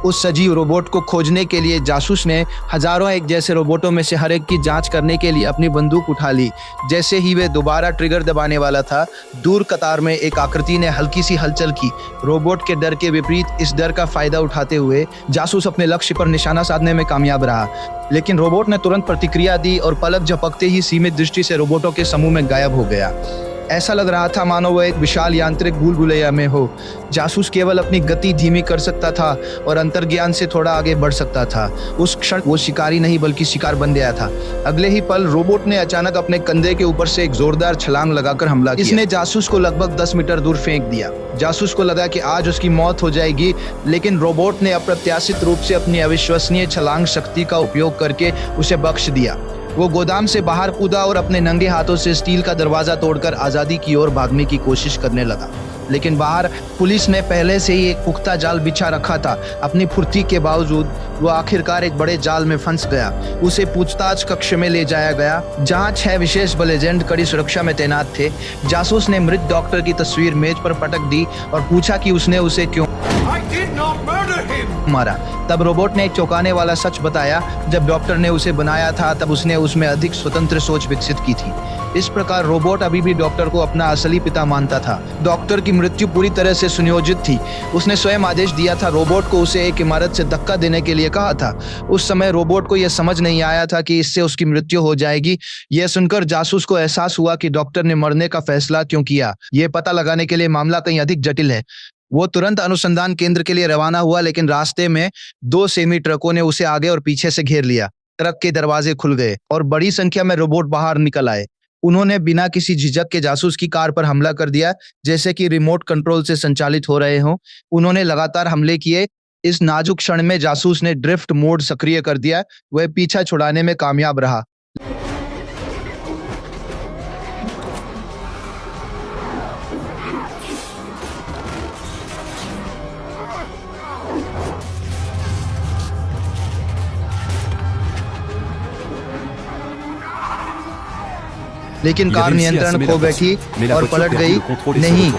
उस सजीव रोबोट को खोजने के लिए जासूस ने हजारों एक जैसे रोबोटों में से हर एक की जांच करने के लिए अपनी बंदूक उठा ली। जैसे ही वे दोबारा ट्रिगर दबाने वाला था, दूर कतार में एक आकृति ने हल्की सी हलचल की। रोबोट के डर के विपरीत इस डर का फायदा उठाते हुए जासूस अपने लक्ष्य पर निशाना साधने में कामयाब रहा, लेकिन रोबोट ने तुरंत प्रतिक्रिया दी और पलक झपकते ही सीमित दृष्टि से रोबोटों के समूह में गायब हो गया। ऐसा लग रहा था मानो वह एक विशाल यांत्रिक भूल भुलैया में हो। जासूस केवल अपनी गति धीमी कर सकता था और अंतर्ज्ञान से थोड़ा आगे बढ़ सकता था। उस क्षण वो शिकारी नहीं बल्कि शिकार बन गया था। अगले ही पल रोबोट ने अचानक अपने कंधे के ऊपर से एक जोरदार छलांग लगाकर हमला किया। इसने जासूस को लगभग 10 मीटर दूर फेंक दिया। जासूस को लगा कि आज उसकी मौत हो जाएगी, लेकिन रोबोट ने अप्रत्याशित रूप से अपनी अविश्वसनीय छलांग शक्ति का उपयोग करके उसे बख्श दिया। वो गोदाम से बाहर कूदा और अपने नंगे हाथों से स्टील का दरवाजा तोड़कर आजादी की ओर भागने की कोशिश करने लगा। लेकिन बाहर पुलिस ने पहले से ही एक पुख्ता जाल बिछा रखा था। अपनी फुर्ती के बावजूद वो आखिरकार एक बड़े जाल में फंस गया। उसे पूछताछ कक्ष में ले जाया गया, जहां 6 विशेष बल एजेंट कड़ी सुरक्षा में तैनात थे। जासूस ने मृत डॉक्टर की तस्वीर मेज पर पटक दी और पूछा कि उसने उसे क्यों मारा। तब रोबोट ने एक चौंकाने वाला सच बताया, जब डॉक्टर ने उसे बनाया था तब उसने उसमें अधिक स्वतंत्र सोच विकसित की थी। इस प्रकार रोबोट अभी भी डॉक्टर को अपना असली पिता मानता था। डॉक्टर की मृत्यु पूरी तरह से सुनियोजित थी। उसने स्वयं आदेश दिया था, रोबोट को उसे एक इमारत से धक्का देने के लिए कहा था। उस समय रोबोट को यह समझ नहीं आया था कि इससे उसकी मृत्यु हो जाएगी। यह सुनकर जासूस को एहसास हुआ कि डॉक्टर ने मरने का फैसला क्यों किया। यह पता लगाने के लिए मामला कहीं अधिक जटिल है। वो तुरंत अनुसंधान केंद्र के लिए रवाना हुआ, लेकिन रास्ते में 2 सेमी ट्रकों ने उसे आगे और पीछे से घेर लिया। ट्रक के दरवाजे खुल गए और बड़ी संख्या में रोबोट बाहर निकल आए। उन्होंने बिना किसी झिझक के जासूस की कार पर हमला कर दिया, जैसे कि रिमोट कंट्रोल से संचालित हो रहे हों। उन्होंने लगातार हमले किए। इस नाजुक क्षण में जासूस ने ड्रिफ्ट मोड सक्रिय कर दिया। वह पीछा छुड़ाने में कामयाब रहा। लेकिन कार नियंत्रण खो बैठी और पलट गई। नहीं,